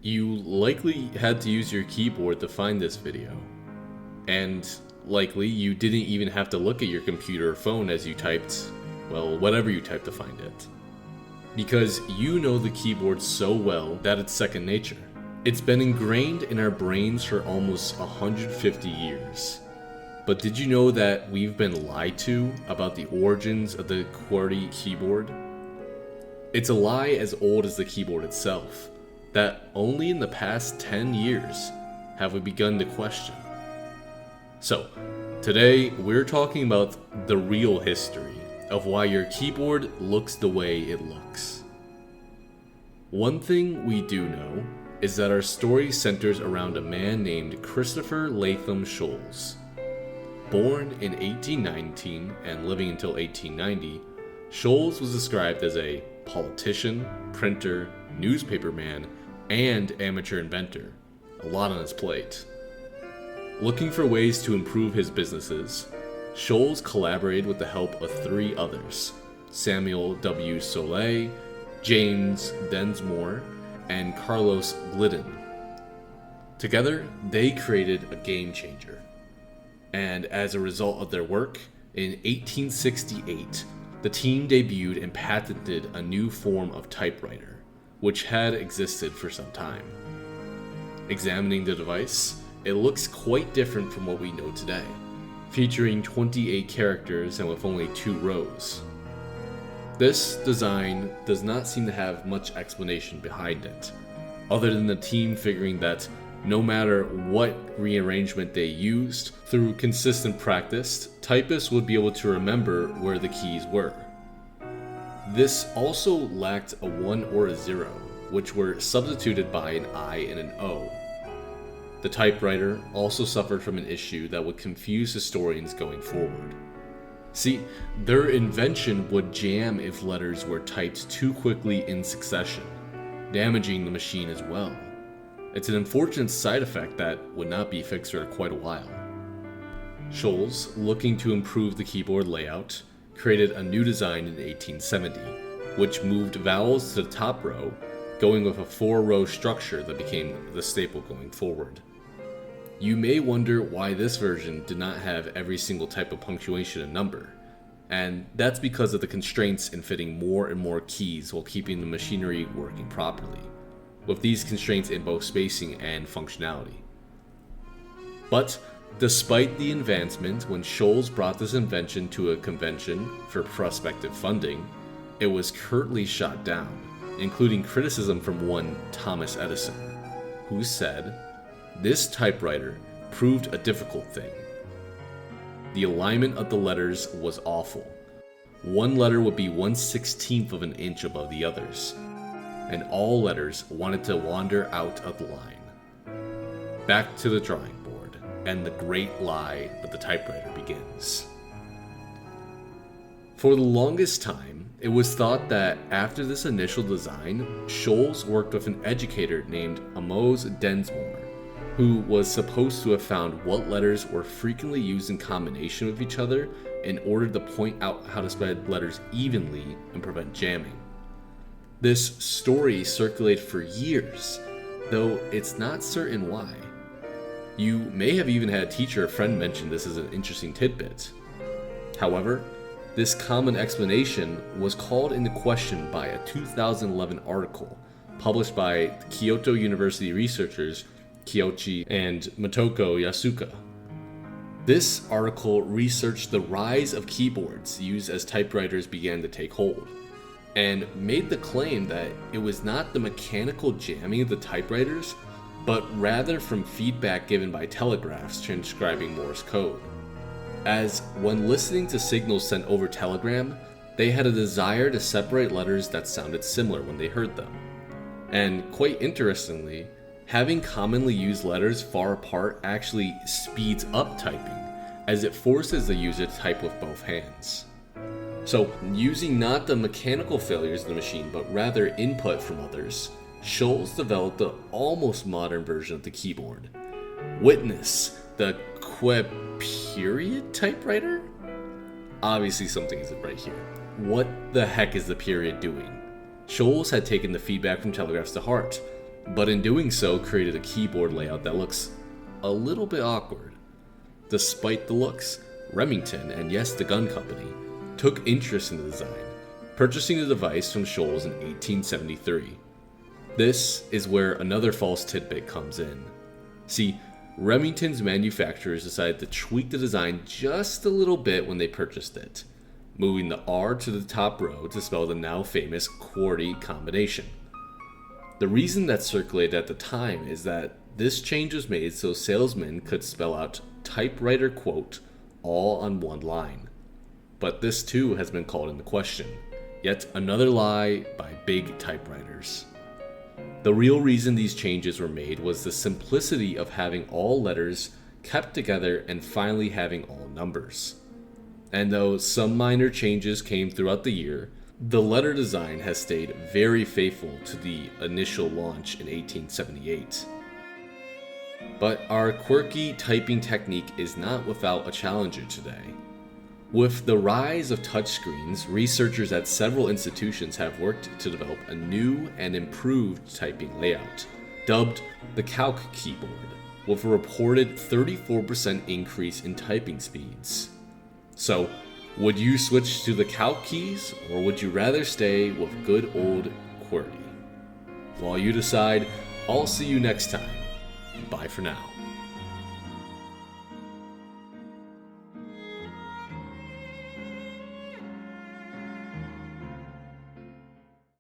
You likely had to use your keyboard to find this video. And likely you didn't even have to look at your computer or phone as you typed, well, whatever you typed to find it. Because you know the keyboard so well that it's second nature. It's been ingrained in our brains for almost 150 years. But did you know that we've been lied to about the origins of the QWERTY keyboard? It's a lie as old as the keyboard itself, that only in the past 10 years have we begun to question. So, today we're talking about the real history of why your keyboard looks the way it looks. One thing we do know is that our story centers around a man named Christopher Latham Sholes. Born in 1819 and living until 1890, Sholes was described as a politician, printer, newspaperman, and amateur inventor. A lot on his plate. Looking for ways to improve his businesses, Sholes collaborated with the help of three others: Samuel W. Soleil, James Densmore, and Carlos Glidden. Together, they created a game changer. And as a result of their work, in 1868, the team debuted and patented a new form of typewriter, which had existed for some time. Examining the device, it looks quite different from what we know today, featuring 28 characters and with only 2 rows. This design does not seem to have much explanation behind it, other than the team figuring that no matter what rearrangement they used, through consistent practice, typists would be able to remember where the keys were. This also lacked a 1 or a 0, which were substituted by an I and an O. The typewriter also suffered from an issue that would confuse historians going forward. See, their invention would jam if letters were typed too quickly in succession, damaging the machine as well. It's an unfortunate side effect that would not be fixed for quite a while. Sholes, looking to improve the keyboard layout, created a new design in 1870, which moved vowels to the top row, going with a 4-row structure that became the staple going forward. You may wonder why this version did not have every single type of punctuation and number, and that's because of the constraints in fitting more and more keys while keeping the machinery working properly, with these constraints in both spacing and functionality. But despite the advancement, when Sholes brought this invention to a convention for prospective funding, it was curtly shot down, including criticism from one Thomas Edison, who said, "This typewriter proved a difficult thing. The alignment of the letters was awful. One letter would be 1/16 of an inch above the others, and all letters wanted to wander out of the line." Back to the drawing board, and the great lie of the typewriter begins. For the longest time, it was thought that after this initial design, Sholes worked with an educator named Amos Densmore, who was supposed to have found what letters were frequently used in combination with each other in order to point out how to spread letters evenly and prevent jamming. This story circulated for years, though it's not certain why. You may have even had a teacher or friend mention this as an interesting tidbit. However, this common explanation was called into question by a 2011 article published by Kyoto University researchers Kiyoshi and Motoko Yasuka. This article researched the rise of keyboards used as typewriters began to take hold, and made the claim that it was not the mechanical jamming of the typewriters, but rather from feedback given by telegraphs transcribing Morse code. As when listening to signals sent over telegram, they had a desire to separate letters that sounded similar when they heard them. And quite interestingly, having commonly used letters far apart actually speeds up typing, as it forces the user to type with both hands. So, using not the mechanical failures of the machine, but rather input from others, Sholes developed the almost modern version of the keyboard. Witness the QWERTY typewriter? Obviously something isn't right here. What the heck is the period doing? Sholes had taken the feedback from telegraphs to heart, but in doing so created a keyboard layout that looks a little bit awkward. Despite the looks, Remington, and yes, the gun company, took interest in the design, purchasing the device from Scholl's in 1873. This is where another false tidbit comes in. See, Remington's manufacturers decided to tweak the design just a little bit when they purchased it, moving the R to the top row to spell the now famous QWERTY combination. The reason that circulated at the time is that this change was made so salesmen could spell out typewriter quote all on one line. But this too has been called into question. Yet another lie by big typewriters. The real reason these changes were made was the simplicity of having all letters kept together and finally having all numbers. And though some minor changes came throughout the year, the letter design has stayed very faithful to the initial launch in 1878. But our quirky typing technique is not without a challenger today. With the rise of touchscreens, researchers at several institutions have worked to develop a new and improved typing layout, dubbed the Calc keyboard, with a reported 34% increase in typing speeds. So, would you switch to the Calc keys, or would you rather stay with good old QWERTY? While you decide, I'll see you next time. Bye for now.